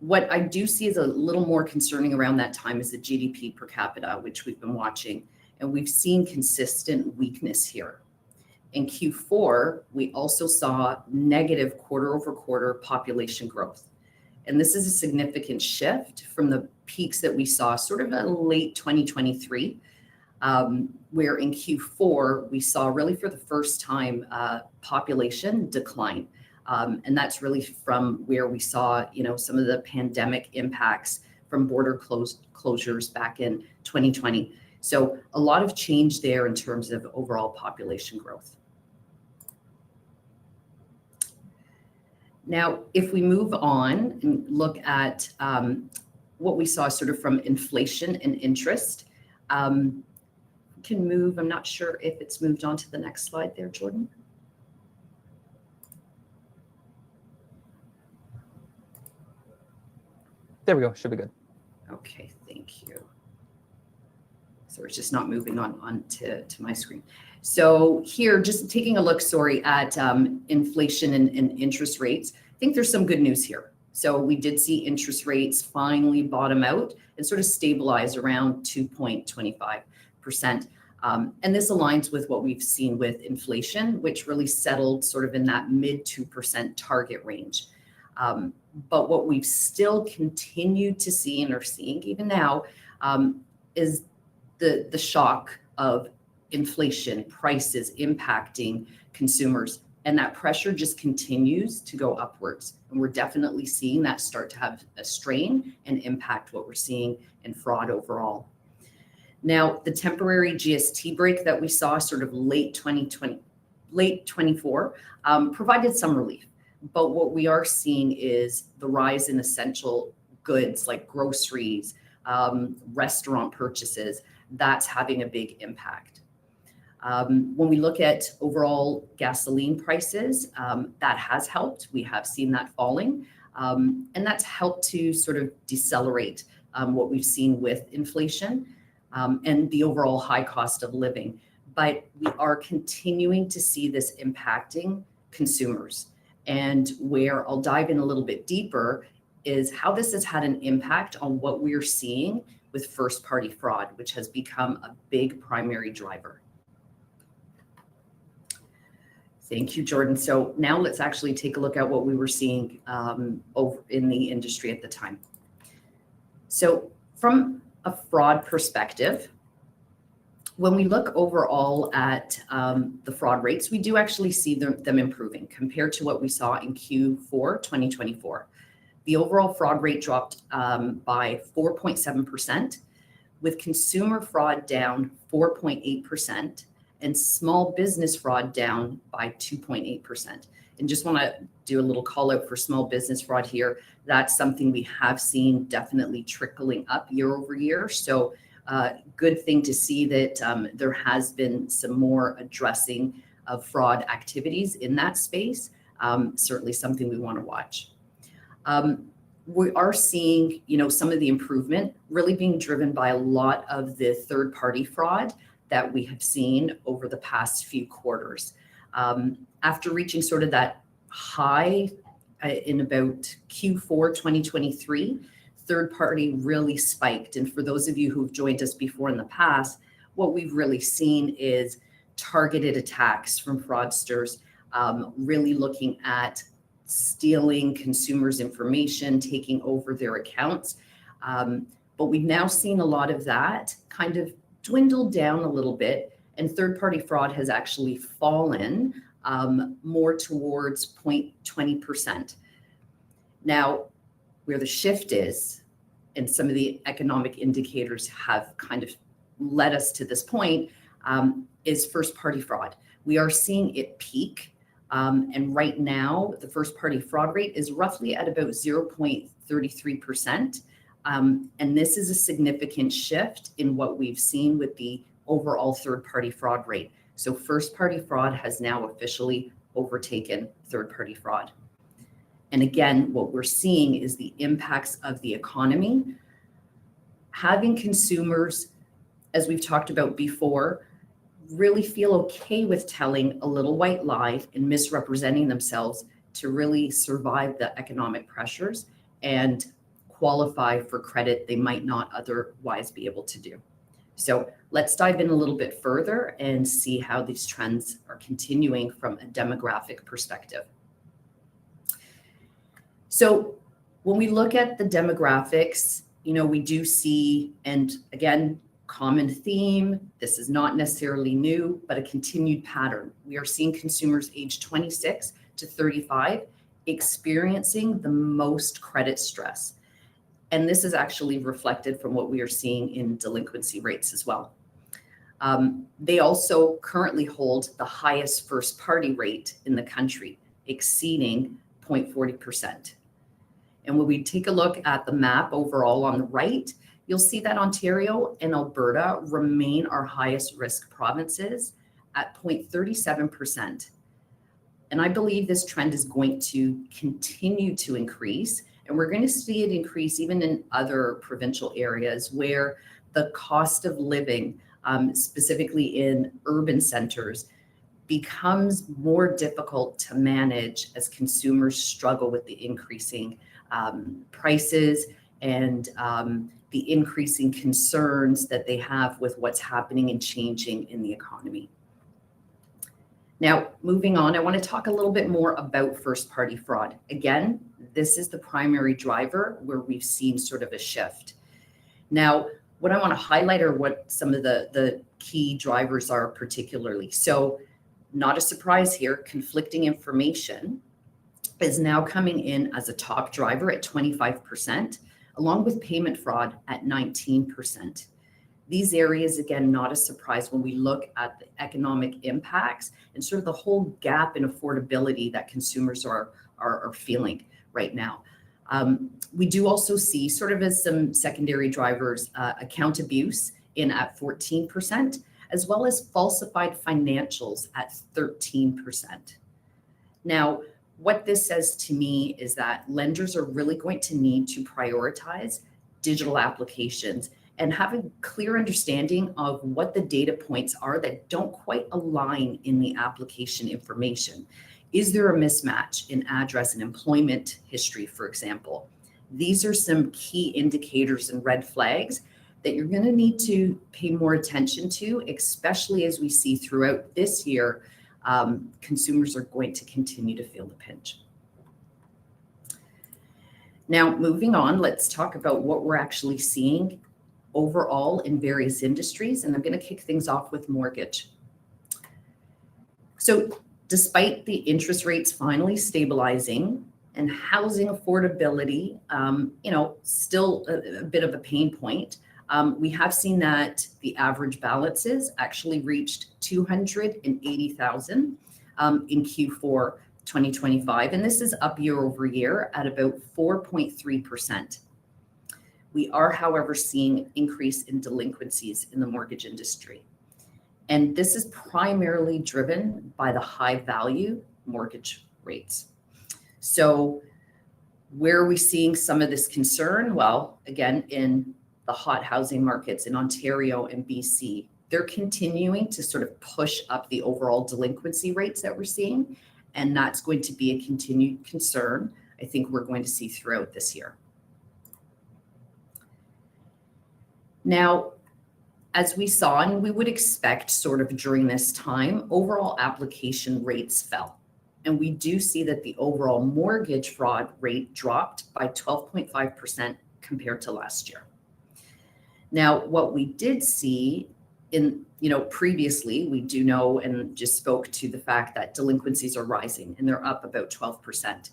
What I do see is a little more concerning around that time is the GDP per capita, which we've been watching, and we've seen consistent weakness here. In Q4, we also saw negative quarter-over-quarter population growth. And this is a significant shift from the peaks that we saw sort of in late 2023, where in Q4, we saw really for the first time population decline. And that's really from where we saw, some of the pandemic impacts from border closures back in 2020. So a lot of change there in terms of overall population growth. Now, if we move on and look at what we saw sort of from inflation and interest, can move, I'm not sure if it's moved on to the next slide there, Jordan. There we go, should be good. Okay, thank you. So it's just not moving on to my screen. So here, just taking a look, at inflation and interest rates, I think there's some good news here. So we did see interest rates finally bottom out and sort of stabilize around 2.25%. And this aligns with what we've seen with inflation, which really settled sort of in that mid 2% target range. But what we've still continued to see and are seeing even now is the shock of inflation prices impacting consumers. And that pressure just continues to go upwards. And we're definitely seeing that start to have a strain and impact what we're seeing in fraud overall. Now, the temporary GST break that we saw sort of late 24 provided some relief. But what we are seeing is the rise in essential goods like groceries, restaurant purchases. That's having a big impact. When we look at overall gasoline prices, that has helped. We have seen that falling, and that's helped to sort of decelerate what we've seen with inflation and the overall high cost of living. But we are continuing to see this impacting consumers. And where I'll dive in a little bit deeper is how this has had an impact on what we're seeing with first-party fraud, which has become a big primary driver. Thank you, Jordan. So now let's actually take a look at what we were seeing over in the industry at the time. So from a fraud perspective, when we look overall at the fraud rates, we do actually see them improving compared to what we saw in Q4 2024. The overall fraud rate dropped by 4.7%, with consumer fraud down 4.8% and small business fraud down by 2.8%. And just want to do a little call out for small business fraud here. That's something we have seen definitely trickling up year over year. So good thing to see that there has been some more addressing of fraud activities in that space. Certainly something we want to watch. We are seeing, some of the improvement really being driven by a lot of the third-party fraud that we have seen over the past few quarters. After reaching sort of that high in about Q4 2023, third party really spiked. And for those of you who've joined us before in the past, what we've really seen is targeted attacks from fraudsters, really looking at stealing consumers' information, taking over their accounts. But we've now seen a lot of that kind of dwindled down a little bit, and third-party fraud has actually fallen more towards 0.20%. Now, where the shift is, and some of the economic indicators have kind of led us to this point, is first-party fraud. We are seeing it peak, and right now, the first-party fraud rate is roughly at about 0.33%. And this is a significant shift in what we've seen with the overall third-party fraud rate. So first-party fraud has now officially overtaken third-party fraud. And again, what we're seeing is the impacts of the economy. Having consumers, as we've talked about before, really feel okay with telling a little white lie and misrepresenting themselves to really survive the economic pressures. And qualify for credit they might not otherwise be able to do. So let's dive in a little bit further and see how these trends are continuing from a demographic perspective. So when we look at the demographics, we do see, and again, common theme, this is not necessarily new, but a continued pattern. We are seeing consumers aged 26 to 35 experiencing the most credit stress. And this is actually reflected from what we are seeing in delinquency rates as well. They also currently hold the highest first party rate in the country, exceeding 0.40%. And when we take a look at the map overall on the right, you'll see that Ontario and Alberta remain our highest risk provinces at 0.37%. And I believe this trend is going to continue to increase. And we're going to see it increase even in other provincial areas where the cost of living, specifically in urban centers, becomes more difficult to manage as consumers struggle with the increasing prices and the increasing concerns that they have with what's happening and changing in the economy. Now, moving on, I want to talk a little bit more about first-party fraud. Again, this is the primary driver where we've seen sort of a shift. Now, what I want to highlight are what some of the key drivers are particularly. So, not a surprise here, conflicting information is now coming in as a top driver at 25%, along with payment fraud at 19%. These areas, again, not a surprise when we look at the economic impacts and sort of the whole gap in affordability that consumers are feeling right now. We do also see sort of as some secondary drivers, account abuse in at 14%, as well as falsified financials at 13%. Now, what this says to me is that lenders are really going to need to prioritize digital applications and have a clear understanding of what the data points are that don't quite align in the application information. Is there a mismatch in address and employment history, for example? These are some key indicators and red flags that you're going to need to pay more attention to, especially as we see throughout this year, consumers are going to continue to feel the pinch. Now, moving on, let's talk about what we're actually seeing overall in various industries, and I'm going to kick things off with mortgage. So despite the interest rates finally stabilizing and housing affordability, still a bit of a pain point, we have seen that the average balances actually reached 280,000 in Q4 2025, and this is up year over year at about 4.3%. We are, however, seeing an increase in delinquencies in the mortgage industry. And this is primarily driven by the high value mortgage rates. So where are we seeing some of this concern? Well, again, in the hot housing markets in Ontario and BC, they're continuing to sort of push up the overall delinquency rates that we're seeing. And that's going to be a continued concern I think we're going to see throughout this year. Now, as we saw, and we would expect sort of during this time, overall application rates fell. And we do see that the overall mortgage fraud rate dropped by 12.5% compared to last year. Now, what we did see in, previously, we do know and just spoke to the fact that delinquencies are rising and they're up about 12%.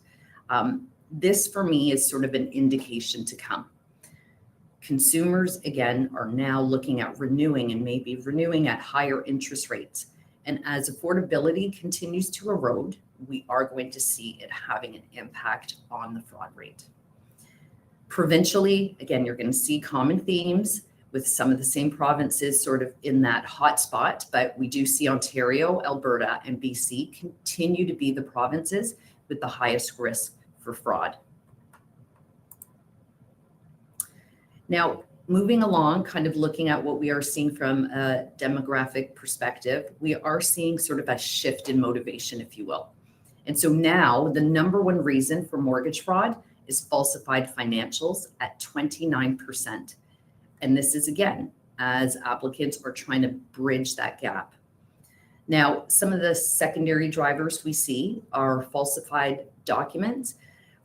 This for me is sort of an indication to come. Consumers, again, are now looking at renewing and maybe renewing at higher interest rates. And as affordability continues to erode, we are going to see it having an impact on the fraud rate. Provincially, again, you're going to see common themes with some of the same provinces sort of in that hot spot, but we do see Ontario, Alberta, and BC continue to be the provinces with the highest risk for fraud. Now, moving along, kind of looking at what we are seeing from a demographic perspective, we are seeing sort of a shift in motivation, if you will. And so now the number one reason for mortgage fraud is falsified financials at 29%. And this is again, as applicants are trying to bridge that gap. Now, some of the secondary drivers we see are falsified documents,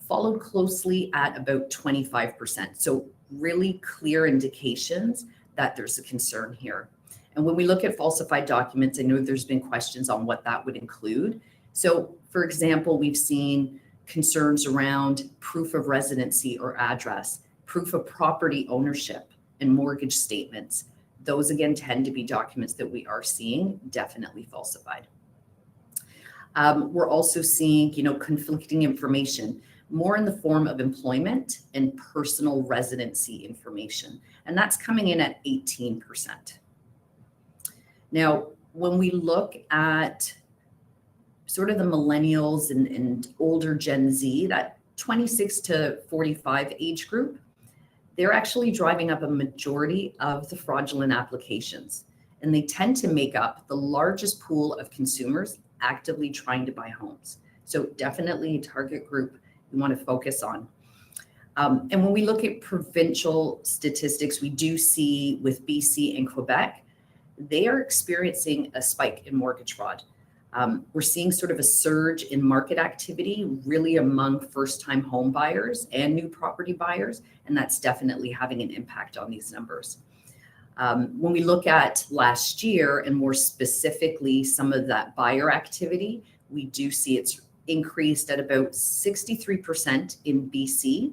followed closely at about 25%. So really clear indications that there's a concern here. And when we look at falsified documents, I know there's been questions on what that would include. So for example, we've seen concerns around proof of residency or address, proof of property ownership, and mortgage statements. Those again tend to be documents that we are seeing definitely falsified. We're also seeing, conflicting information, more in the form of employment and personal residency information, and that's coming in at 18%. Now, when we look at sort of the millennials and older Gen Z, that 26 to 45 age group, they're actually driving up a majority of the fraudulent applications, and they tend to make up the largest pool of consumers actively trying to buy homes. So definitely a target group we want to focus on. And when we look at provincial statistics, we do see with BC and Quebec, they are experiencing a spike in mortgage fraud. We're seeing sort of a surge in market activity, really among first-time home buyers and new property buyers, and that's definitely having an impact on these numbers. When we look at last year, and more specifically some of that buyer activity, we do see it's increased at about 63% in BC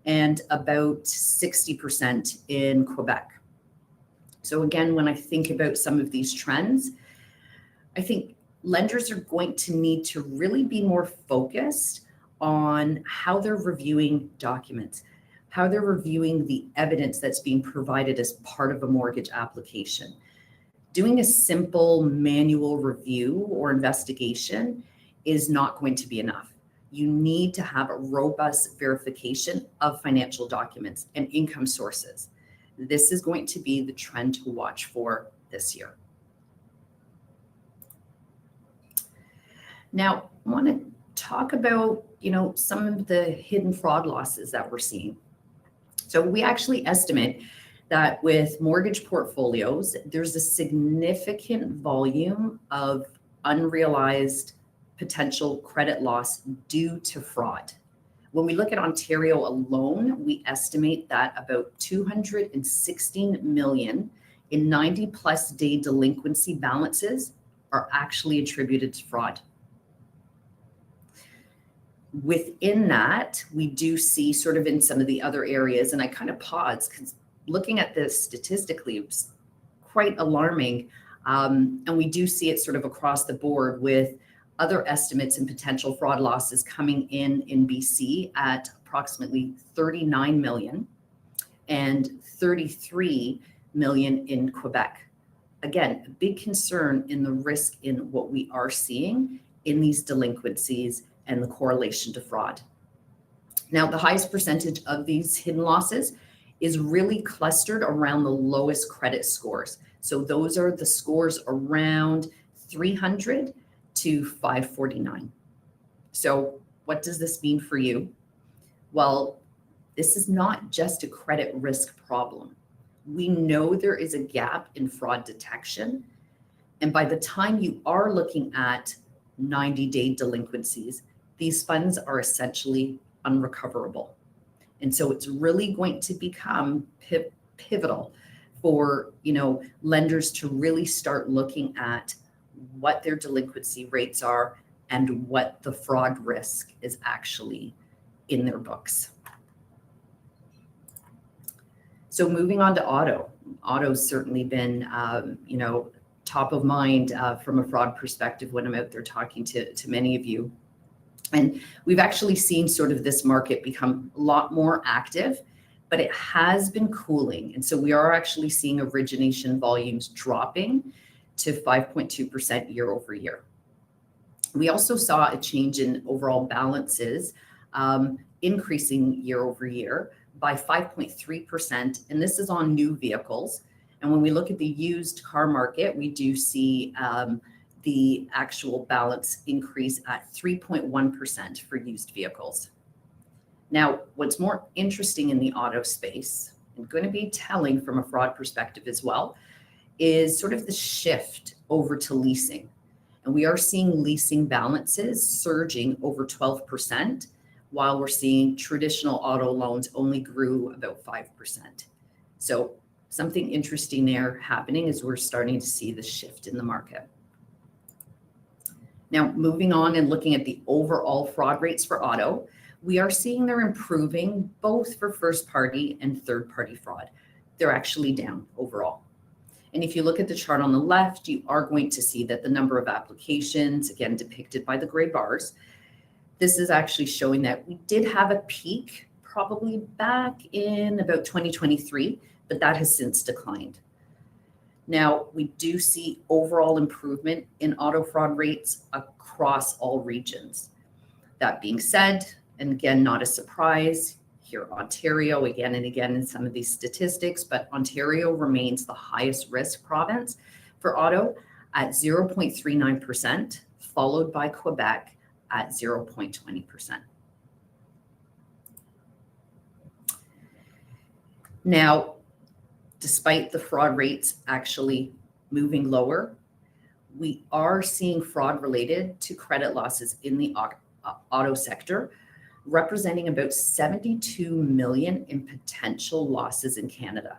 and about 60% in Quebec. So again, when I think about some of these trends, I think lenders are going to need to really be more focused on how they're reviewing documents, how they're reviewing the evidence that's being provided as part of a mortgage application. Doing a simple manual review or investigation is not going to be enough. You need to have a robust verification of financial documents and income sources. This is going to be the trend to watch for this year. Now, I want to talk about, some of the hidden fraud losses that we're seeing. So we actually estimate that with mortgage portfolios, there's a significant volume of unrealized potential credit loss due to fraud. When we look at Ontario alone, we estimate that about 216 million in 90-plus day delinquency balances are actually attributed to fraud. Within that, we do see sort of in some of the other areas, and I kind of pause because looking at this statistically, it's quite alarming. And we do see it sort of across the board with other estimates and potential fraud losses coming in BC at approximately 39 million and 33 million in Quebec. Again, a big concern in the risk in what we are seeing in these delinquencies and the correlation to fraud. Now, the highest percentage of these hidden losses is really clustered around the lowest credit scores. So those are the scores around 300 to 549. So what does this mean for you? Well, this is not just a credit risk problem. We know there is a gap in fraud detection. And by the time you are looking at 90-day delinquencies, these funds are essentially unrecoverable. And so it's really going to become pivotal for, lenders to really start looking at what their delinquency rates are and what the fraud risk is actually in their books. So moving on to auto's certainly been, top of mind from a fraud perspective when I'm out there talking to many of you. And we've actually seen sort of this market become a lot more active, but it has been cooling. And so we are actually seeing origination volumes dropping to 5.2% year over year. We also saw a change in overall balances increasing year over year by 5.3%. And this is on new vehicles. And when we look at the used car market, we do see the actual balance increase at 3.1% for used vehicles. Now, what's more interesting in the auto space, and going to be telling from a fraud perspective as well, is sort of the shift over to leasing. And we are seeing leasing balances surging over 12%, while we're seeing traditional auto loans only grew about 5%. So something interesting there happening is we're starting to see the shift in the market. Now, moving on and looking at the overall fraud rates for auto, we are seeing they're improving both for first party and third party fraud. They're actually down overall. And if you look at the chart on the left, you are going to see that the number of applications, again depicted by the gray bars, this is actually showing that we did have a peak probably back in about 2023, but that has since declined. Now, we do see overall improvement in auto fraud rates across all regions. That being said, and again, not a surprise, here Ontario, again and again in some of these statistics, but Ontario remains the highest risk province for auto at 0.39%, followed by Quebec at 0.20%. Now, despite the fraud rates actually moving lower, we are seeing fraud related to credit losses in the auto sector, representing about 72 million in potential losses in Canada.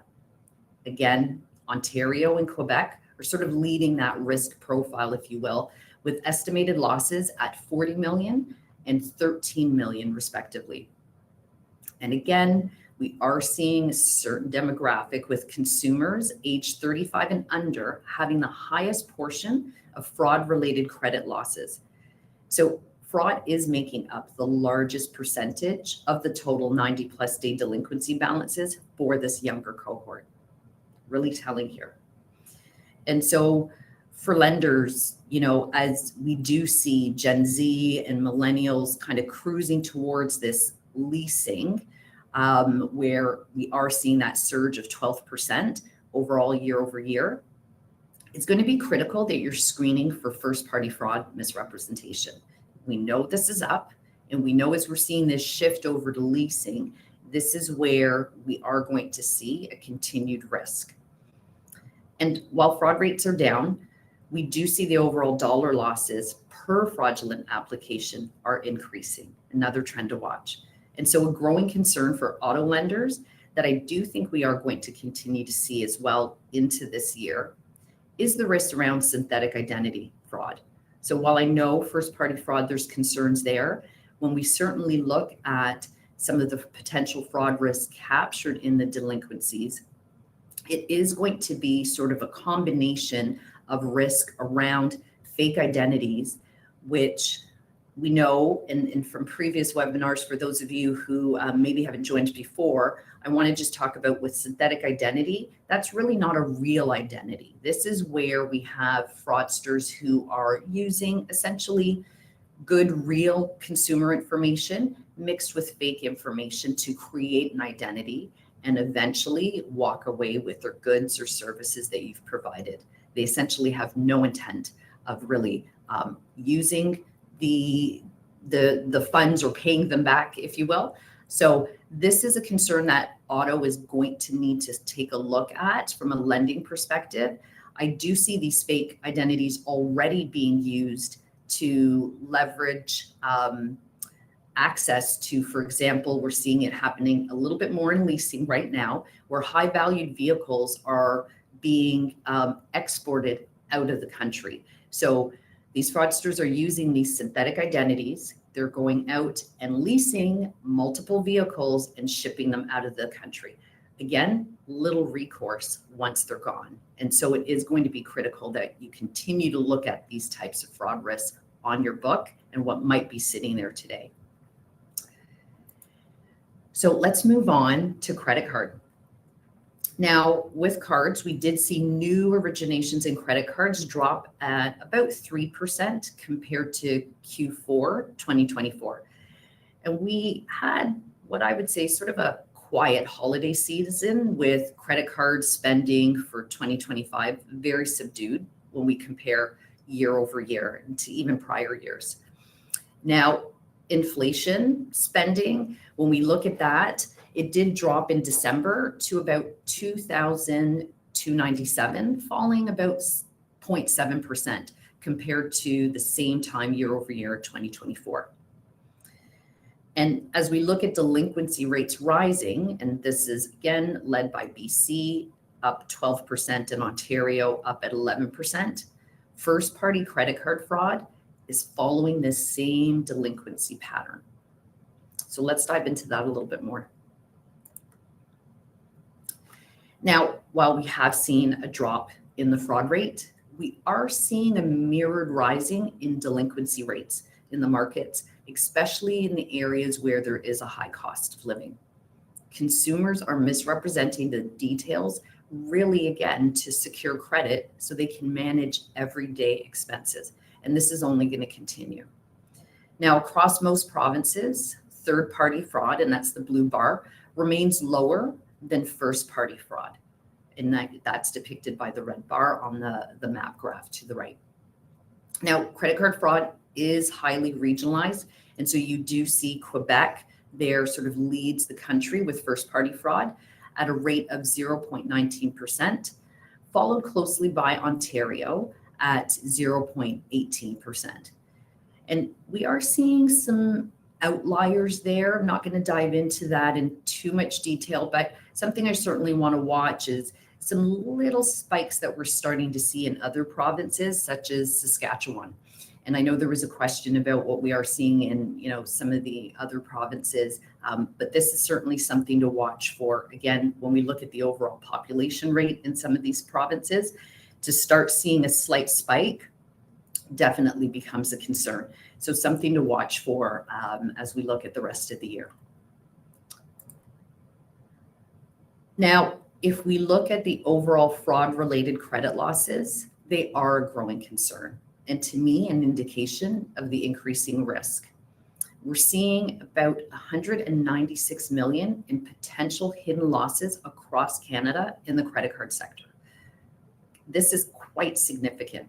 Again, Ontario and Quebec are sort of leading that risk profile, if you will, with estimated losses at 40 million and 13 million respectively. And again, we are seeing a certain demographic with consumers aged 35 and under having the highest portion of fraud-related credit losses. So fraud is making up the largest percentage of the total 90-plus day delinquency balances for this younger cohort. Really telling here. And so for lenders, as we do see Gen Z and millennials kind of cruising towards this leasing, where we are seeing that surge of 12% overall year over year, it's going to be critical that you're screening for first-party fraud misrepresentation. We know this is up, and we know as we're seeing this shift over to leasing, this is where we are going to see a continued risk. And while fraud rates are down, we do see the overall dollar losses per fraudulent application are increasing, another trend to watch. And so a growing concern for auto lenders that I do think we are going to continue to see as well into this year is the risk around synthetic identity fraud. So while I know first-party fraud, there's concerns there, when we certainly look at some of the potential fraud risk captured in the delinquencies, it is going to be sort of a combination of risk around fake identities, which we know, and from previous webinars, for those of you who maybe haven't joined before, I want to just talk about with synthetic identity, that's really not a real identity. This is where we have fraudsters who are using essentially good, real consumer information mixed with fake information to create an identity and eventually walk away with their goods or services that you've provided. They essentially have no intent of really using the funds or paying them back, if you will. So this is a concern that auto is going to need to take a look at from a lending perspective. I do see these fake identities already being used to leverage access to, for example, we're seeing it happening a little bit more in leasing right now, where high valued vehicles are being exported out of the country. So these fraudsters are using these synthetic identities. They're going out and leasing multiple vehicles and shipping them out of the country. Again, little recourse once they're gone. And so it is going to be critical that you continue to look at these types of fraud risks on your book and what might be sitting there today. So let's move on to credit card. Now, with cards, we did see new originations in credit cards drop at about 3% compared to Q4 2024. And we had what I would say sort of a quiet holiday season with credit card spending for 2025 very subdued when we compare year over year and to even prior years. Now, inflation spending, when we look at that, it did drop in December to about 2,297, falling about 0.7% compared to the same time year over year, 2024. And as we look at delinquency rates rising, and this is again led by BC, up 12%, and Ontario up at 11%, first-party credit card fraud is following this same delinquency pattern. So let's dive into that a little bit more. Now, while we have seen a drop in the fraud rate, we are seeing a mirrored rising in delinquency rates in the markets, especially in the areas where there is a high cost of living. Consumers are misrepresenting the details, really again, to secure credit so they can manage everyday expenses. And this is only going to continue. Now, across most provinces, third-party fraud, and that's the blue bar, remains lower than first-party fraud. And that's depicted by the red bar on the map graph to the right. Now, credit card fraud is highly regionalized. And so you do see Quebec there sort of leads the country with first-party fraud at a rate of 0.19%, followed closely by Ontario at 0.18%. And we are seeing some outliers there. I'm not going to dive into that in too much detail, but something I certainly want to watch is some little spikes that we're starting to see in other provinces, such as Saskatchewan. And I know there was a question about what we are seeing in, some of the other provinces, but this is certainly something to watch for. Again, when we look at the overall population rate in some of these provinces, to start seeing a slight spike definitely becomes a concern. So something to watch for as we look at the rest of the year. Now, if we look at the overall fraud-related credit losses, they are a growing concern, and to me, an indication of the increasing risk. We're seeing about 196 million in potential hidden losses across Canada in the credit card sector. This is quite significant.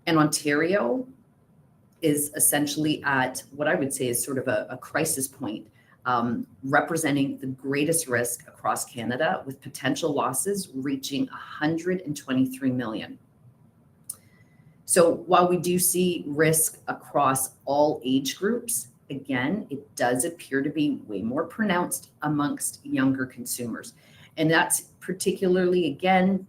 And Ontario is essentially at what I would say is sort of a crisis point, representing the greatest risk across Canada, with potential losses reaching 123 million. So while we do see risk across all age groups, again, it does appear to be way more pronounced amongst younger consumers. And that's particularly, again,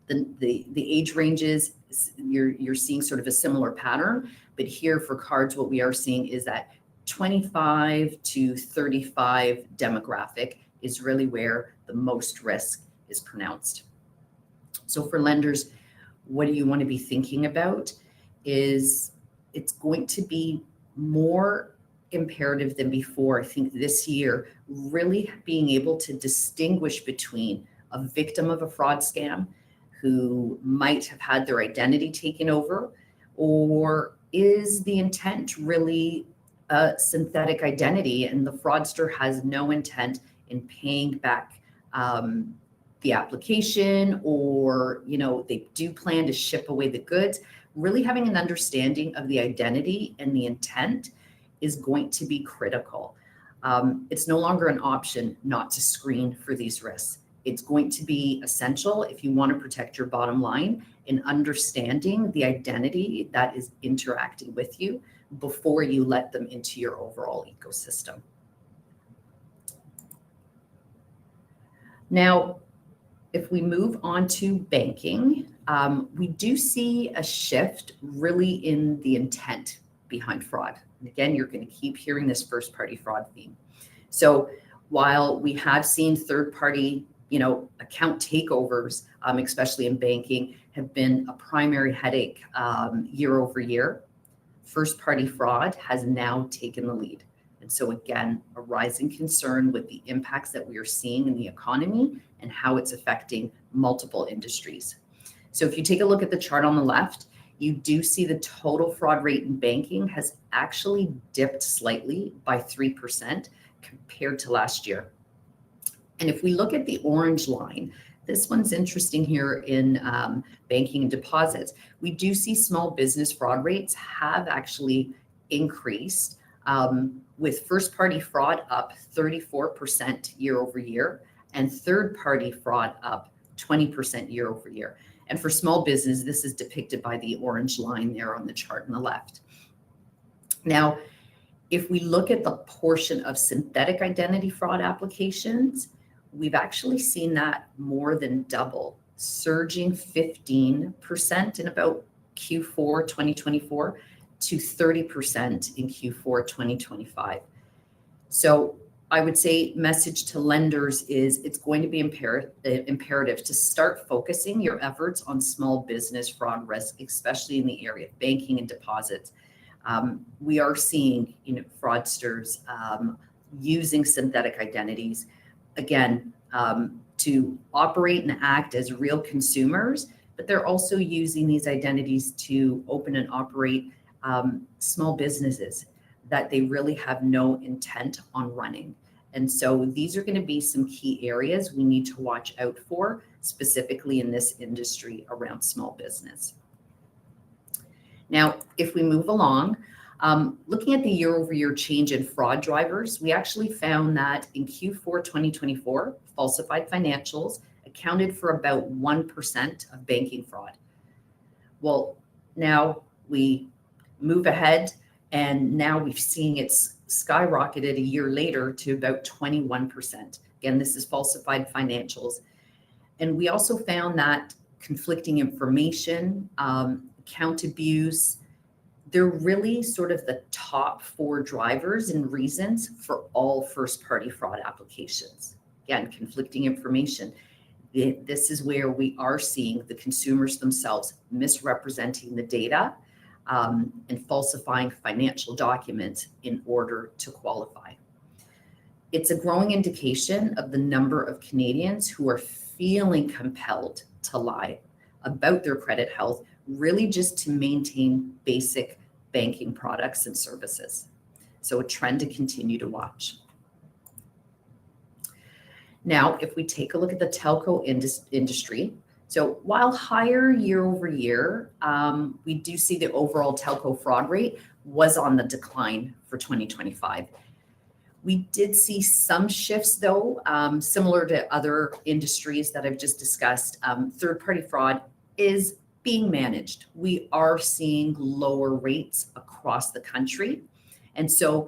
the age ranges, you're seeing sort of a similar pattern. But here for cards, what we are seeing is that 25 to 35 demographic is really where the most risk is pronounced. So for lenders, what do you want to be thinking about is it's going to be more imperative than before, I think, this year, really being able to distinguish between a victim of a fraud scam who might have had their identity taken over, or is the intent really a synthetic identity and the fraudster has no intent in paying back the application, or they do plan to ship away the goods. Really having an understanding of the identity and the intent is going to be critical. It's no longer an option not to screen for these risks. It's going to be essential if you want to protect your bottom line in understanding the identity that is interacting with you before you let them into your overall ecosystem. Now, if we move on to banking, we do see a shift really in the intent behind fraud. And again, you're going to keep hearing this first-party fraud theme. So while we have seen third-party, account takeovers, especially in banking, have been a primary headache year over year, first-party fraud has now taken the lead. And so again, a rising concern with the impacts that we are seeing in the economy and how it's affecting multiple industries. So if you take a look at the chart on the left, you do see the total fraud rate in banking has actually dipped slightly by 3% compared to last year. And if we look at the orange line, this one's interesting here in banking and deposits. We do see small business fraud rates have actually increased with first-party fraud up 34% year over year and third-party fraud up 20% year over year. And for small business, this is depicted by the orange line there on the chart on the left. Now, if we look at the portion of synthetic identity fraud applications, we've actually seen that more than double, surging 15% in about Q4 2024 to 30% in Q4 2025. So I would say message to lenders is it's going to be imperative to start focusing your efforts on small business fraud risk, especially in the area of banking and deposits. We are seeing, fraudsters using synthetic identities, again, to operate and act as real consumers, but they're also using these identities to open and operate small businesses that they really have no intent on running. And so these are going to be some key areas we need to watch out for, specifically in this industry around small business. Now, if we move along, looking at the year-over-year change in fraud drivers, we actually found that in Q4 2024, falsified financials accounted for about 1% of banking fraud. Well, now we move ahead, and now we've seen it's skyrocketed a year later to about 21%. Again, this is falsified financials. And we also found that conflicting information, account abuse, they're really sort of the top 4 drivers and reasons for all first-party fraud applications. Again, conflicting information. This is where we are seeing the consumers themselves misrepresenting the data and falsifying financial documents in order to qualify. It's a growing indication of the number of Canadians who are feeling compelled to lie about their credit health, really just to maintain basic banking products and services. So a trend to continue to watch. Now, if we take a look at the telco industry, so while higher year over year, we do see the overall telco fraud rate was on the decline for 2025. We did see some shifts, though, similar to other industries that I've just discussed. Third-party fraud is being managed. We are seeing lower rates across the country. And so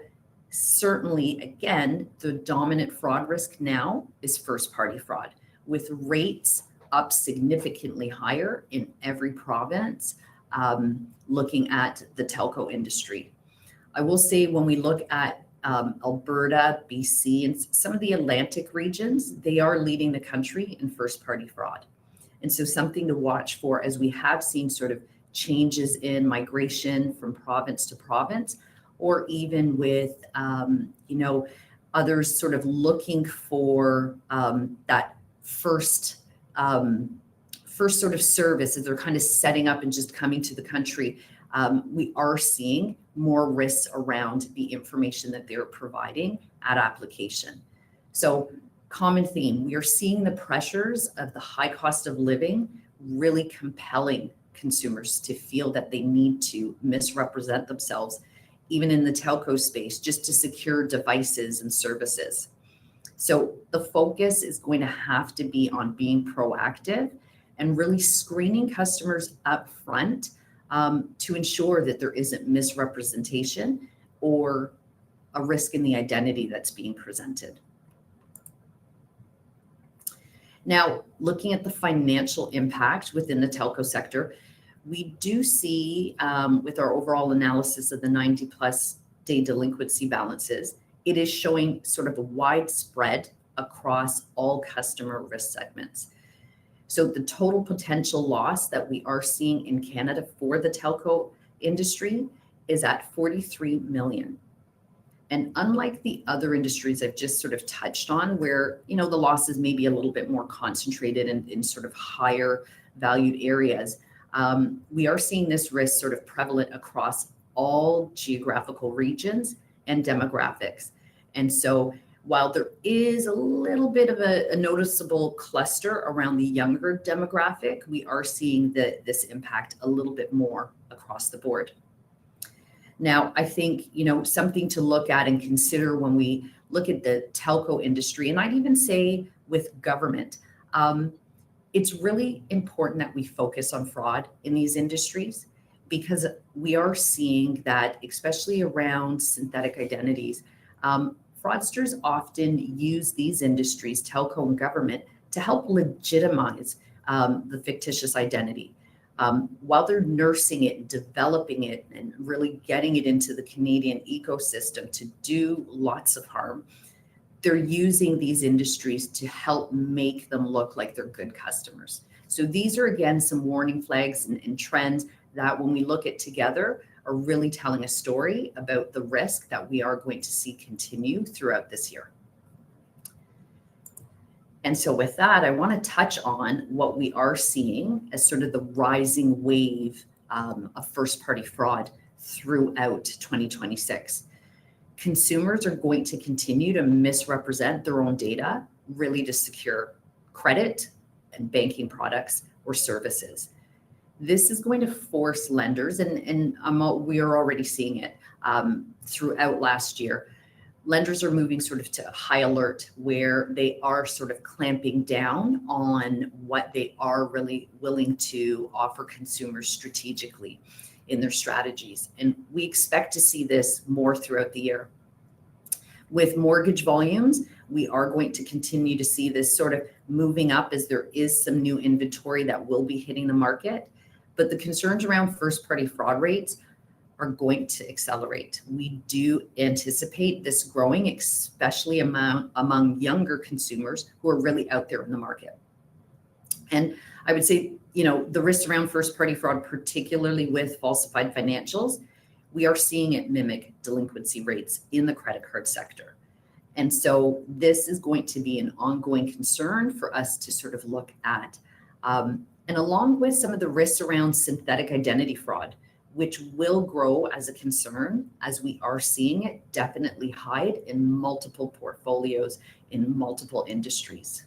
certainly, again, the dominant fraud risk now is first-party fraud, with rates up significantly higher in every province, looking at the telco industry. I will say when we look at Alberta, BC, and some of the Atlantic regions, they are leading the country in first-party fraud. And so something to watch for, as we have seen sort of changes in migration from province to province, or even with, others sort of looking for that first sort of service as they're kind of setting up and just coming to the country. We are seeing more risks around the information that they're providing at application. So common theme, we are seeing the pressures of the high cost of living really compelling consumers to feel that they need to misrepresent themselves, even in the telco space, just to secure devices and services. So the focus is going to have to be on being proactive and really screening customers up front to ensure that there isn't misrepresentation or a risk in the identity that's being presented. Now, looking at the financial impact within the telco sector, we do see with our overall analysis of the 90+ day delinquency balances, it is showing sort of a widespread across all customer risk segments. So the total potential loss that we are seeing in Canada for the telco industry is at 43 million. And unlike the other industries I've just sort of touched on, where the losses may be a little bit more concentrated in sort of higher valued areas, we are seeing this risk sort of prevalent across all geographical regions and demographics. And so while there is a little bit of a noticeable cluster around the younger demographic, we are seeing this impact a little bit more across the board. Now, I think, something to look at and consider when we look at the telco industry, and I'd even say with government, it's really important that we focus on fraud in these industries because we are seeing that, especially around synthetic identities, fraudsters often use these industries, telco and government, to help legitimize the fictitious identity. While they're nursing it, developing it, and really getting it into the Canadian ecosystem to do lots of harm, they're using these industries to help make them look like they're good customers. So these are, again, some warning flags and trends that when we look at together are really telling a story about the risk that we are going to see continue throughout this year. And so with that, I want to touch on what we are seeing as sort of the rising wave of first-party fraud throughout 2026. Consumers are going to continue to misrepresent their own data, really to secure credit and banking products or services. This is going to force lenders, and we are already seeing it throughout last year. Lenders are moving sort of to high alert where they are sort of clamping down on what they are really willing to offer consumers strategically in their strategies. And we expect to see this more throughout the year. With mortgage volumes, we are going to continue to see this sort of moving up as there is some new inventory that will be hitting the market. But the concerns around first-party fraud rates are going to accelerate. We do anticipate this growing, especially among younger consumers who are really out there in the market. And I would say, the risks around first-party fraud, particularly with falsified financials, we are seeing it mimic delinquency rates in the credit card sector. And so this is going to be an ongoing concern for us to sort of look at. And along with some of the risks around synthetic identity fraud, which will grow as a concern as we are seeing it definitely hide in multiple portfolios in multiple industries.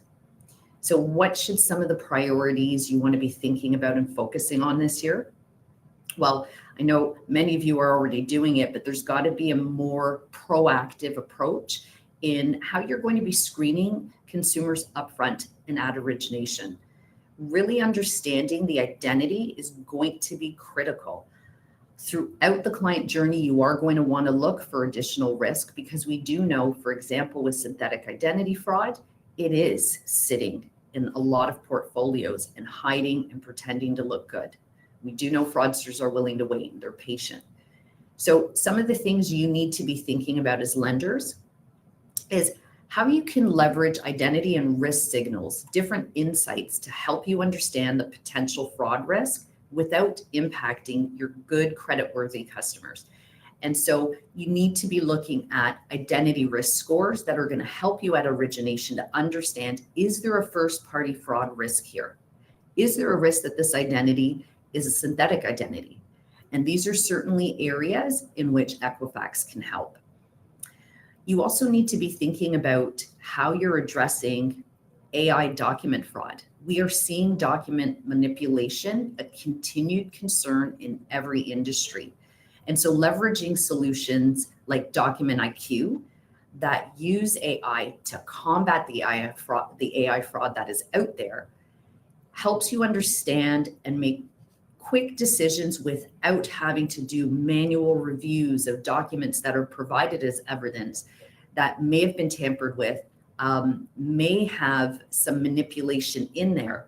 So what should some of the priorities you want to be thinking about and focusing on this year? Well, I know many of you are already doing it, but there's got to be a more proactive approach in how you're going to be screening consumers upfront and at origination. Really understanding the identity is going to be critical. Throughout the client journey, you are going to want to look for additional risk because we do know, for example, with synthetic identity fraud, it is sitting in a lot of portfolios and hiding and pretending to look good. We do know fraudsters are willing to wait and they're patient. So some of the things you need to be thinking about as lenders is how you can leverage identity and risk signals, different insights to help you understand the potential fraud risk without impacting your good creditworthy customers. And so you need to be looking at identity risk scores that are going to help you at origination to understand, is there a first-party fraud risk here? Is there a risk that this identity is a synthetic identity? And these are certainly areas in which Equifax can help. You also need to be thinking about how you're addressing AI document fraud. We are seeing document manipulation a continued concern in every industry. And so leveraging solutions like Document IQ that use AI to combat the AI fraud that is out there helps you understand and make quick decisions without having to do manual reviews of documents that are provided as evidence that may have been tampered with, may have some manipulation in there.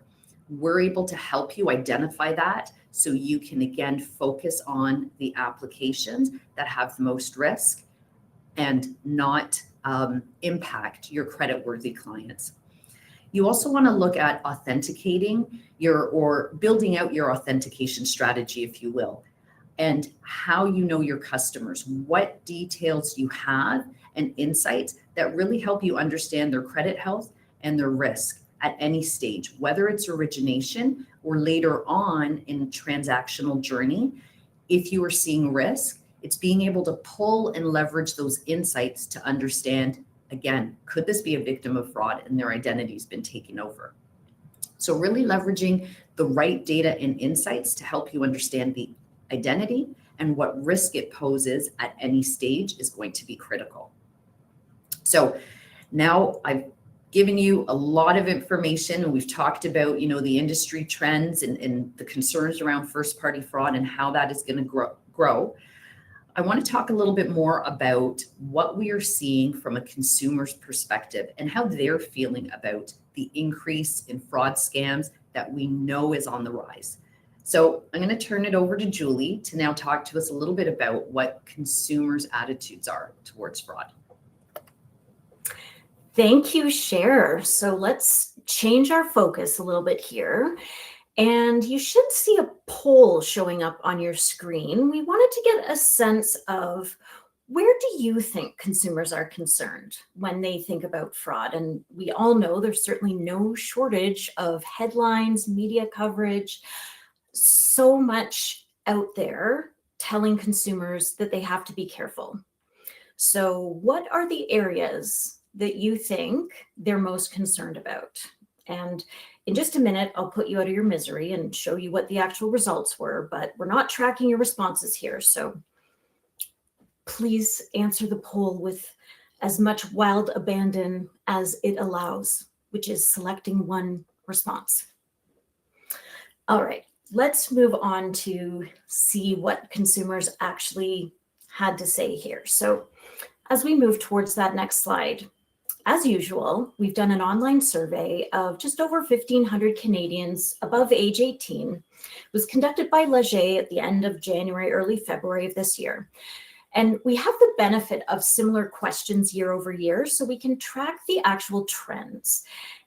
We're able to help you identify that so you can, again, focus on the applications that have the most risk and not impact your creditworthy clients. You also want to look at authenticating or building out your authentication strategy, if you will, and how you know your customers, what details you have and insights that really help you understand their credit health and their risk at any stage, whether it's origination or later on in transactional journey. If you are seeing risk, it's being able to pull and leverage those insights to understand, again, could this be a victim of fraud and their identity's been taken over? So really leveraging the right data and insights to help you understand the identity and what risk it poses at any stage is going to be critical. So now I've given you a lot of information, and we've talked about, the industry trends and the concerns around first-party fraud and how that is going to grow. I want to talk a little bit more about what we are seeing from a consumer's perspective and how they're feeling about the increase in fraud scams that we know is on the rise. So I'm going to turn it over to Julie to now talk to us a little bit about what consumers' attitudes are towards fraud. Thank you, Cher. So let's change our focus a little bit here. And you should see a poll showing up on your screen. We wanted to get a sense of, where do you think consumers are concerned when they think about fraud? And we all know there's certainly no shortage of headlines, media coverage, so much out there telling consumers that they have to be careful. So what are the areas that you think they're most concerned about? And in just a minute, I'll put you out of your misery and show you what the actual results were, but we're not tracking your responses here. So please answer the poll with as much wild abandon as it allows, which is selecting one response. All right, let's move on to see what consumers actually had to say here. So as we move towards that next slide, as usual, we've done an online survey of just over 1,500 Canadians above age 18. It was conducted by Leger at the end of January, early February of this year. And we have the benefit of similar questions year over year, so we can track the actual trends.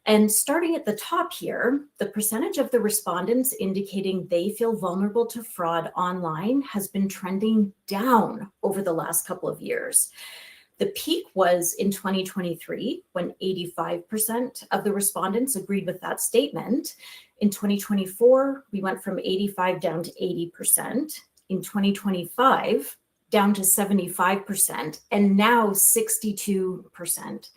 And starting at the top here, the percentage of the respondents indicating they feel vulnerable to fraud online has been trending down over the last couple of years. The peak was in 2023, when 85% of the respondents agreed with that statement. In 2024, we went from 85 down to 80%. In 2025, down to 75%. And now 62%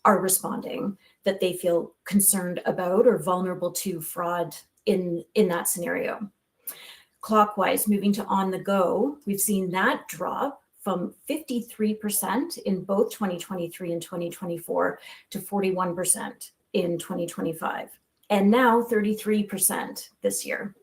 are responding that they feel concerned about or vulnerable to fraud in that scenario. Clockwise, moving to on the go, we've seen that drop from 53% in both 2023 and 2024 to 41% in 2025, and now 33% this year.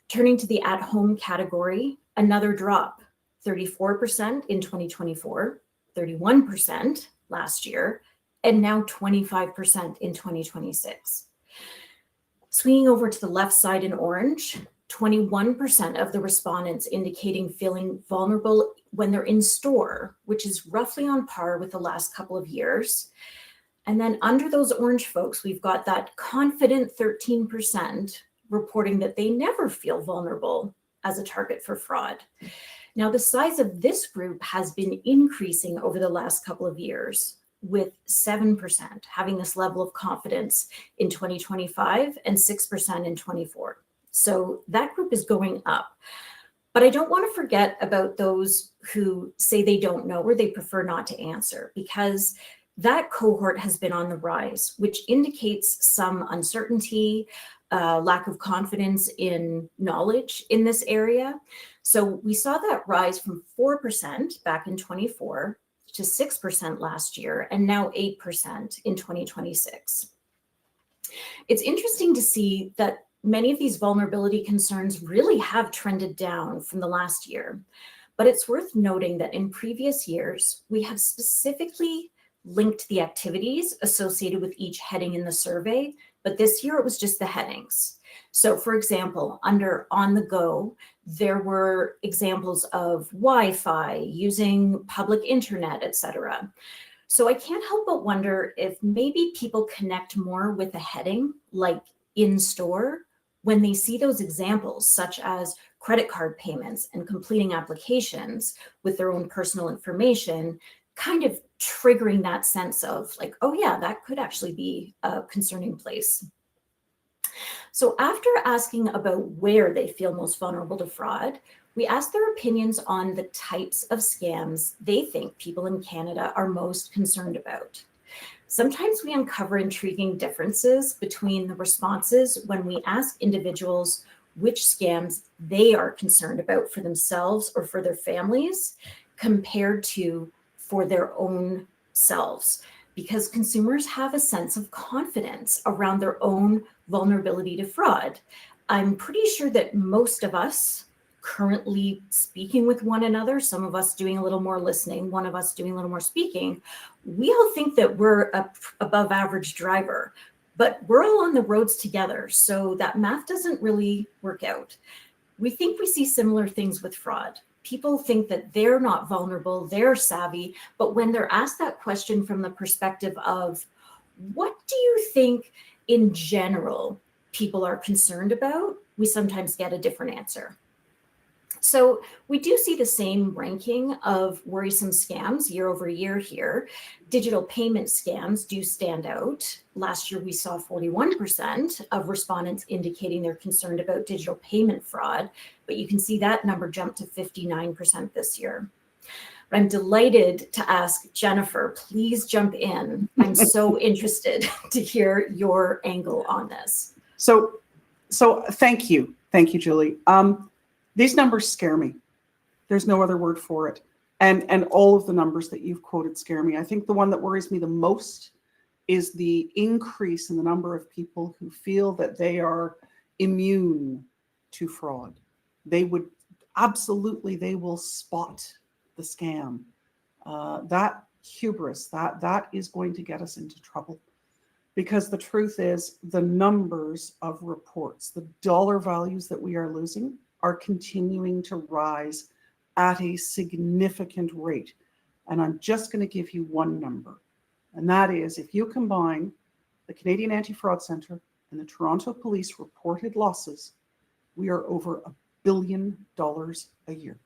Turning to the at-home category, another drop, 34% in 2024, 31% last year, and now 25% in 2026. Swinging over to the left side in orange, 21% of the respondents indicating feeling vulnerable when they're in store, which is roughly on par with the last couple of years. And then under those orange folks, we've got that confident 13% reporting that they never feel vulnerable as a target for fraud. Now, the size of this group has been increasing over the last couple of years, with 7% having this level of confidence in 2025 and 6% in 24. So that group is going up. But I don't want to forget about those who say they don't know or they prefer not to answer, because that cohort has been on the rise, which indicates some uncertainty, lack of confidence in knowledge in this area. So we saw that rise from 4% back in 24 to 6% last year, and now 8% in 2026. It's interesting to see that many of these vulnerability concerns really have trended down from the last year. But it's worth noting that in previous years, we have specifically linked the activities associated with each heading in the survey, but this year it was just the headings. So for example, under on the go, there were examples of Wi-Fi, using public internet, etc. So I can't help but wonder if maybe people connect more with a heading like in store when they see those examples, such as credit card payments and completing applications with their own personal information, kind of triggering that sense of like, oh yeah, that could actually be a concerning place. So after asking about where they feel most vulnerable to fraud, we asked their opinions on the types of scams they think people in Canada are most concerned about. Sometimes we uncover intriguing differences between the responses when we ask individuals which scams they are concerned about for themselves or for their families compared to for their own selves. Because consumers have a sense of confidence around their own vulnerability to fraud. I'm pretty sure that most of us currently speaking with one another, some of us doing a little more listening, one of us doing a little more speaking, we all think that we're a above average driver, but we're all on the roads together. So that math doesn't really work out. We think we see similar things with fraud. People think that they're not vulnerable, they're savvy, but when they're asked that question from the perspective of, what do you think in general people are concerned about, we sometimes get a different answer. So we do see the same ranking of worrisome scams year over year here. Digital payment scams do stand out. Last year, we saw 41% of respondents indicating they're concerned about digital payment fraud, but you can see that number jumped to 59% this year. But I'm delighted to ask Jennifer, please jump in. I'm so interested to hear your angle on this. So thank you, Julie. These numbers scare me. There's no other word for it. And all of the numbers that you've quoted scare me. I think the one that worries me the most is the increase in the number of people who feel that they are immune to fraud. They will spot the scam. That hubris, that is going to get us into trouble. Because the truth is, the numbers of reports, the dollar values that we are losing are continuing to rise at a significant rate. And I'm just going to give you one number. And that is, if you combine the Canadian Anti-Fraud Centre and the Toronto Police reported losses, we are over $1 billion a year.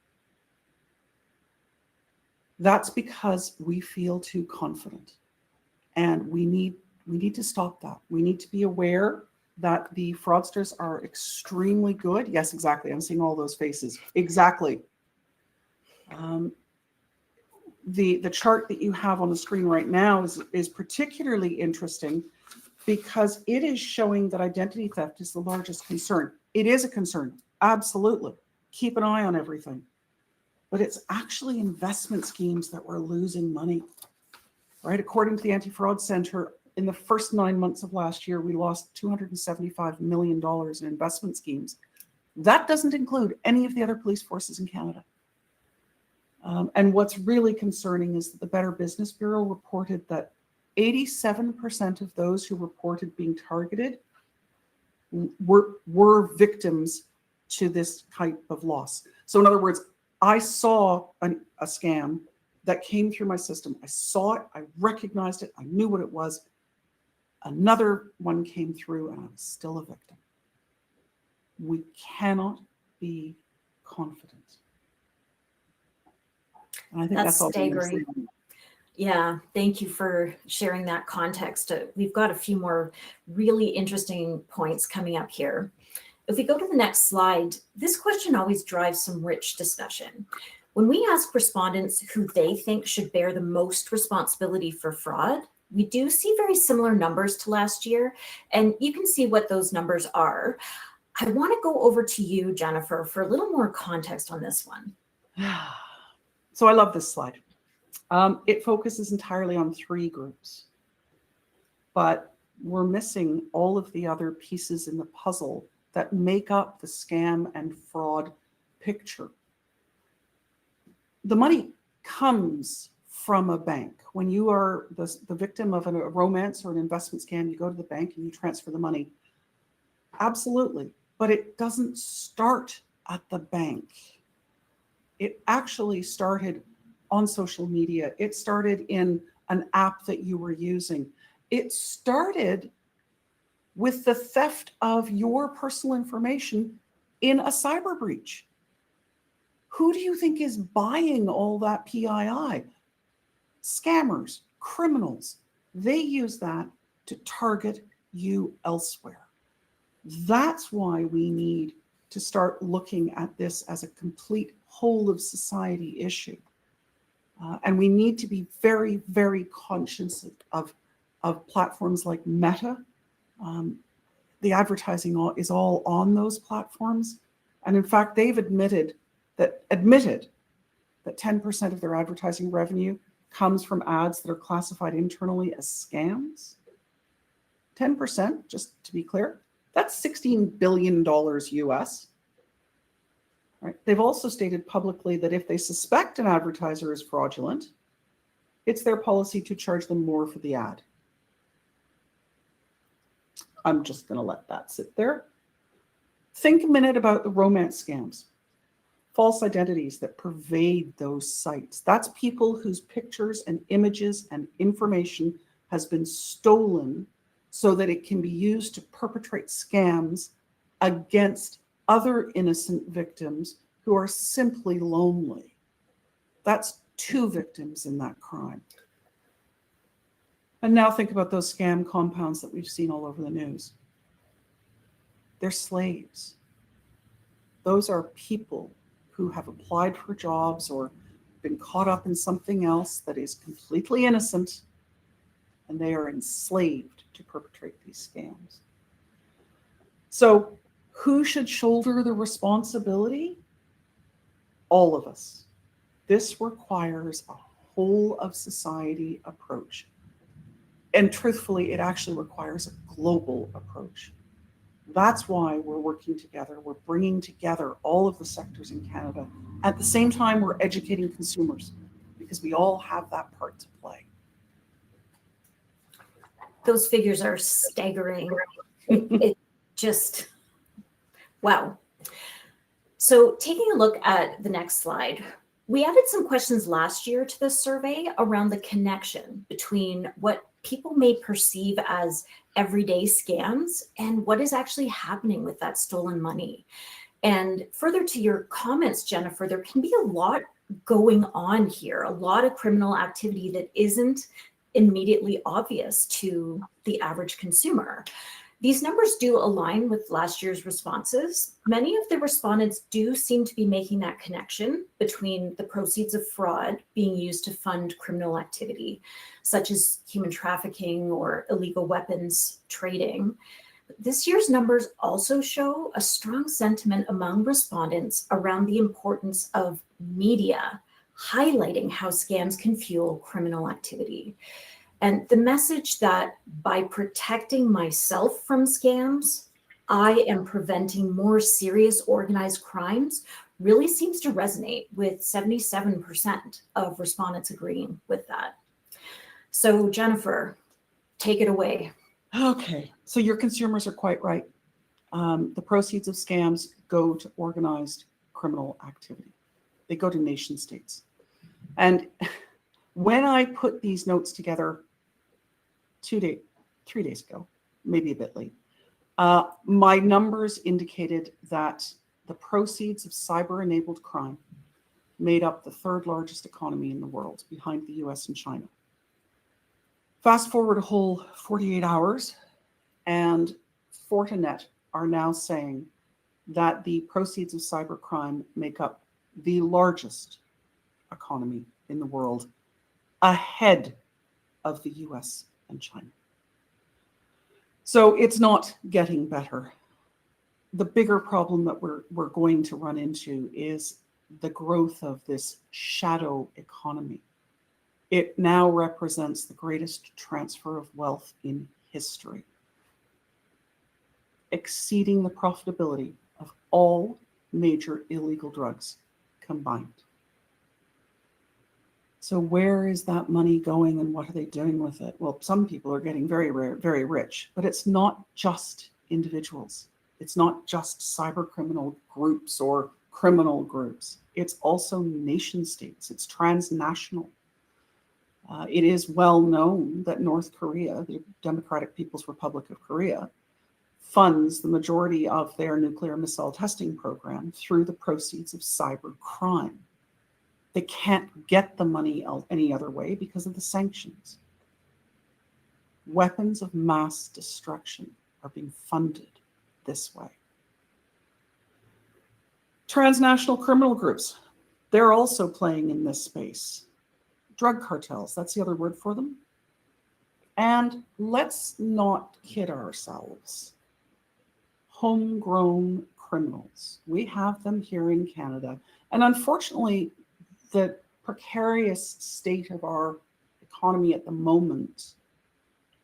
That's because we feel too confident. And we need to stop that. We need to be aware that the fraudsters are extremely good. Yes, exactly. I'm seeing all those faces. Exactly. The chart that you have on the screen right now is particularly interesting because it is showing that identity theft is the largest concern. It is a concern, absolutely. Keep an eye on everything. But it's actually investment schemes that we're losing money, right? According to the Anti-Fraud Centre, in the first 9 months of last year, we lost $275 million in investment schemes. That doesn't include any of the other police forces in Canada. And what's really concerning is that the Better Business Bureau reported that 87% of those who reported being targeted were victims to this type of loss. So in other words, I saw a scam that came through my system. I saw it, I recognized it, I knew what it was. Another one came through and I was still a victim. We cannot be confident. And I think that's all staggering. Yeah, thank you for sharing that context. We've got a few more really interesting points coming up here. If we go to the next slide, this question always drives some rich discussion. When we ask respondents who they think should bear the most responsibility for fraud, we do see very similar numbers to last year, and you can see what those numbers are. I want to go over to you, Jennifer, for a little more context on this one. So I love this slide. It focuses entirely on 3 groups, but we're missing all of the other pieces in the puzzle that make up the scam and fraud picture. The money comes from a bank. When you are the victim of a romance or an investment scam, you go to the bank and you transfer the money. Absolutely. But it doesn't start at the bank. It actually started on social media. It started in an app that you were using. It started with the theft of your personal information in a cyber breach. Who do you think is buying all that PII? Scammers, criminals. They use that to target you elsewhere. That's why we need to start looking at this as a complete whole of society issue. And we need to be very, very conscious of platforms like Meta. the advertising is all on those platforms. And in fact, they've admitted that 10% of their advertising revenue comes from ads that are classified internally as scams. 10%, just to be clear, that's $16 billion US. Right? They've also stated publicly that if they suspect an advertiser is fraudulent, it's their policy to charge them more for the ad. I'm just going to let that sit there. Think a minute about the romance scams, false identities that pervade those sites. That's people whose pictures and images and information has been stolen so that it can be used to perpetrate scams against other innocent victims who are simply lonely. That's 2 victims in that crime. And now think about those scam compounds that we've seen all over the news. They're slaves. Those are people who have applied for jobs or been caught up in something else that is completely innocent, and they are enslaved to perpetrate these scams. So who should shoulder the responsibility? All of us. This requires a whole of society approach. And truthfully, it actually requires a global approach. That's why we're working together. We're bringing together all of the sectors in Canada. At the same time, we're educating consumers because we all have that part to play. Those figures are staggering. It just, wow. So taking a look at the next slide, we added some questions last year to this survey around the connection between what people may perceive as everyday scams and what is actually happening with that stolen money. And further to your comments, Jennifer, there can be a lot going on here, a lot of criminal activity that isn't immediately obvious to the average consumer. These numbers do align with last year's responses. Many of the respondents do seem to be making that connection between the proceeds of fraud being used to fund criminal activity, such as human trafficking or illegal weapons trading. This year's numbers also show a strong sentiment among respondents around the importance of media highlighting how scams can fuel criminal activity. And the message that by protecting myself from scams, I am preventing more serious organized crimes really seems to resonate with 77% of respondents agreeing with that. So Jennifer, take it away. Okay, so your consumers are quite right. The proceeds of scams go to organized criminal activity. They go to nation states. And when I put these notes together 3 days ago, maybe a bit late, my numbers indicated that the proceeds of cyber-enabled crime made up the 3rd largest economy in the world, behind the US and China. Fast forward a whole 48 hours, and Fortinet are now saying that the proceeds of cybercrime make up the largest economy in the world, ahead of the US and China. So it's not getting better. The bigger problem that we're going to run into is the growth of this shadow economy. It now represents the greatest transfer of wealth in history, exceeding the profitability of all major illegal drugs combined. So where is that money going and what are they doing with it? Well, some people are getting very rich, but it's not just individuals. It's not just cyber criminal groups or criminal groups. It's also nation states. It's transnational. It is well known that North Korea, the Democratic People's Republic of Korea, funds the majority of their nuclear missile testing program through the proceeds of cyber crime. They can't get the money any other way because of the sanctions. Weapons of mass destruction are being funded this way. Transnational criminal groups, they're also playing in this space. Drug cartels, that's the other word for them. And let's not kid ourselves. homegrown criminals. We have them here in Canada. And unfortunately, the precarious state of our economy at the moment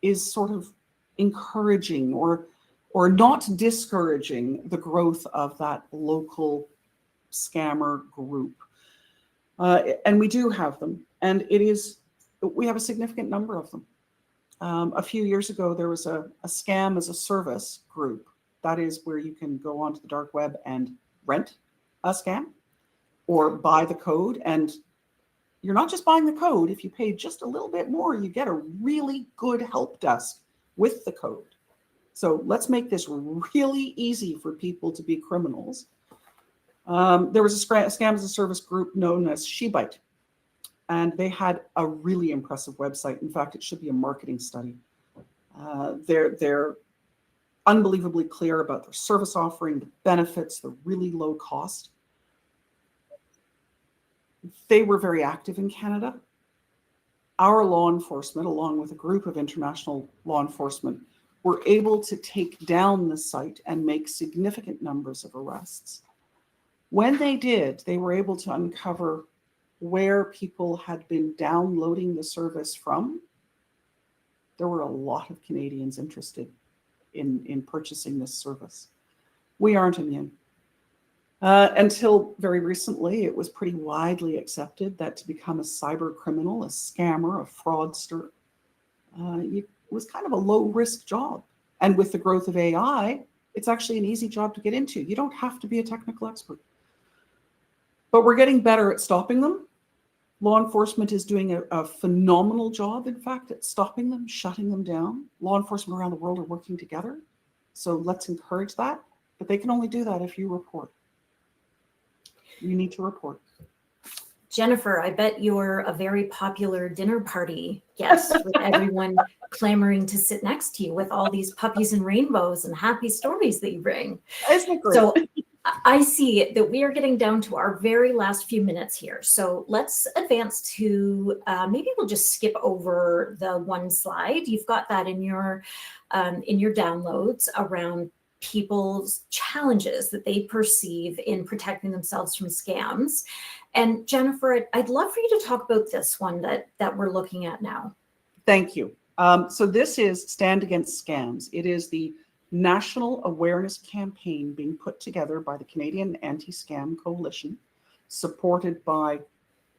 is sort of encouraging or not discouraging the growth of that local scammer group. And we do have them, and we have a significant number of them. A few years ago, there was a scam as a service group. That is where you can go onto the dark web and rent a scam or buy the code. And you're not just buying the code. If you pay just a little bit more, you get a really good help desk with the code. So let's make this really easy for people to be criminals. There was a scam as a service group known as SheBite, and they had a really impressive website. In fact, it should be a marketing study. They're unbelievably clear about their service offering, the benefits, the really low cost. They were very active in Canada. Our law enforcement, along with a group of international law enforcement, were able to take down the site and make significant numbers of arrests. When they did, they were able to uncover where people had been downloading the service from. There were a lot of Canadians interested in purchasing this service. We aren't immune. Until very recently, it was pretty widely accepted that to become a cyber criminal, a scammer, a fraudster, it was kind of a low-risk job. And with the growth of AI, it's actually an easy job to get into. You don't have to be a technical expert. But we're getting better at stopping them. Law enforcement is doing a phenomenal job, in fact, at stopping them, shutting them down. Law enforcement around the world are working together. So let's encourage that. But they can only do that if you report. You need to report. Jennifer, I bet you're a very popular dinner party guest with everyone clamoring to sit next to you with all these puppies and rainbows and happy stories that you bring. Isn't it great? So I see that we are getting down to our very last few minutes here. So let's advance to, maybe we'll just skip over the one slide. You've got that in your downloads around people's challenges that they perceive in protecting themselves from scams. And Jennifer, I'd love for you to talk about this one that we're looking at now. Thank you. So this is Stand Against Scams. It is the national awareness campaign being put together by the Canadian Anti-Scam Coalition, supported by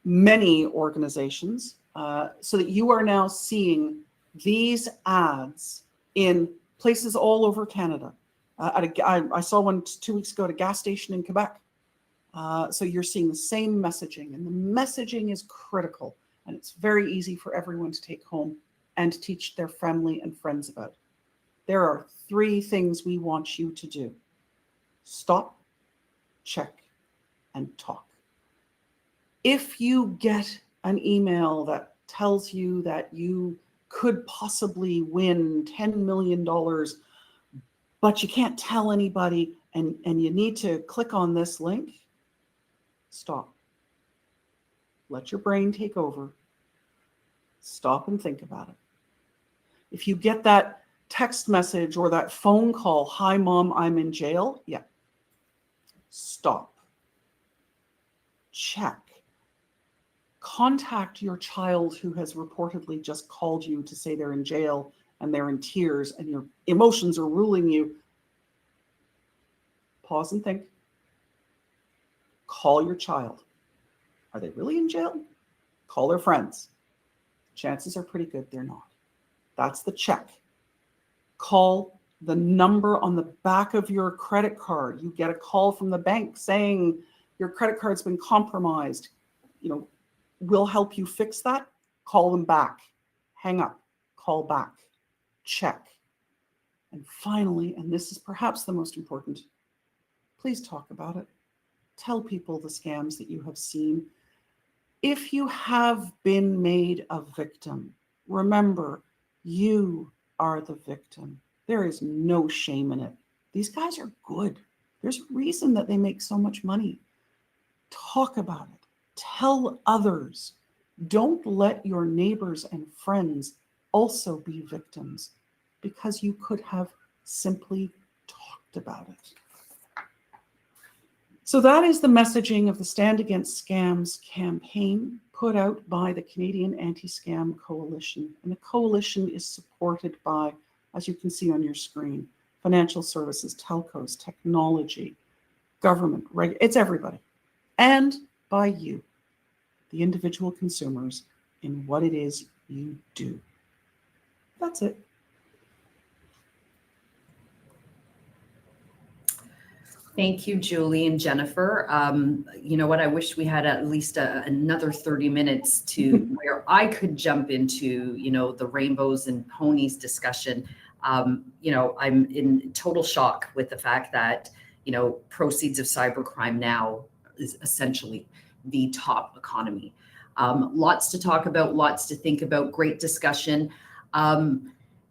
many organizations, so that you are now seeing these ads in places all over Canada. I saw one 2 weeks ago at a gas station in Quebec. So you're seeing the same messaging, and the messaging is critical, and it's very easy for everyone to take home and teach their family and friends about. There are 3 things we want you to do: stop, check, and talk. If you get an email that tells you that you could possibly win $10 million, but you can't tell anybody, and you need to click on this link, stop. Let your brain take over. Stop and think about it. If you get that text message or that phone call, "Hi, Mom, I'm in jail," yeah. Stop. Check. Contact your child who has reportedly just called you to say they're in jail and they're in tears and your emotions are ruling you. Pause and think. Call your child. Are they really in jail? Call their friends. Chances are pretty good they're not. That's the check. Call the number on the back of your credit card. You get a call from the bank saying your credit card's been compromised. We'll help you fix that. Call them back. Hang up. Call back. Check. And finally, and this is perhaps the most important, please talk about it. Tell people the scams that you have seen. If you have been made a victim, remember, you are the victim. There is no shame in it. These guys are good. There's a reason that they make so much money. Talk about it. Tell others. Don't let your neighbors and friends also be victims, because you could have simply talked. about it. So that is the messaging of the Stand Against Scams campaign put out by the Canadian Anti-Scam Coalition. And the coalition is supported by, as you can see on your screen, financial services, telcos, technology, government, it's everybody. And by you, the individual consumers, in what it is you do. That's it. Thank you, Julie and Jennifer. You know what? I wish we had at least another 30 minutes to where I could jump into, you know, the rainbows and ponies discussion. You know, I'm in total shock with the fact that, you know, proceeds of cybercrime now is essentially the top economy. Lots to talk about, lots to think about, great discussion.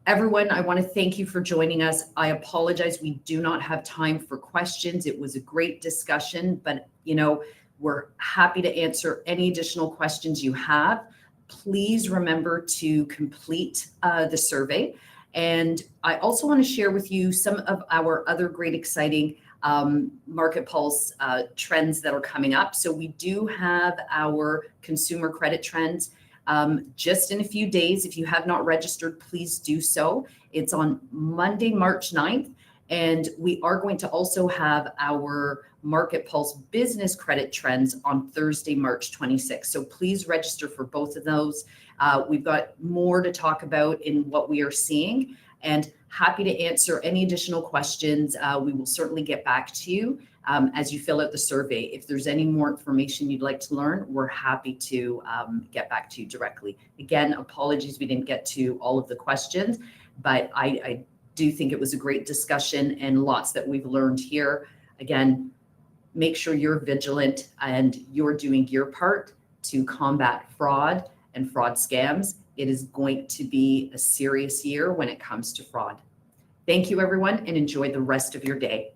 Everyone, I want to thank you for joining us. I apologize, we do not have time for questions. It was a great discussion, but you know, we're happy to answer any additional questions you have. Please remember to complete the survey. And I also want to share with you some of our other great, exciting Market Pulse trends that are coming up. So we do have our consumer credit trends just in a few days. If you have not registered, please do so. It's on Monday, March 9th. And we are going to also have our Market Pulse business credit trends on Thursday, March 26th. So please register for both of those. We've got more to talk about in what we are seeing, and happy to answer any additional questions. We will certainly get back to you as you fill out the survey. If there's any more information you'd like to learn, we're happy to get back to you directly. Again, apologies we didn't get to all of the questions, but I do think it was a great discussion and lots that we've learned here. Again, make sure you're vigilant and you're doing your part to combat fraud and fraud scams. It is going to be a serious year when it comes to fraud. Thank you, everyone, and enjoy the rest of your day.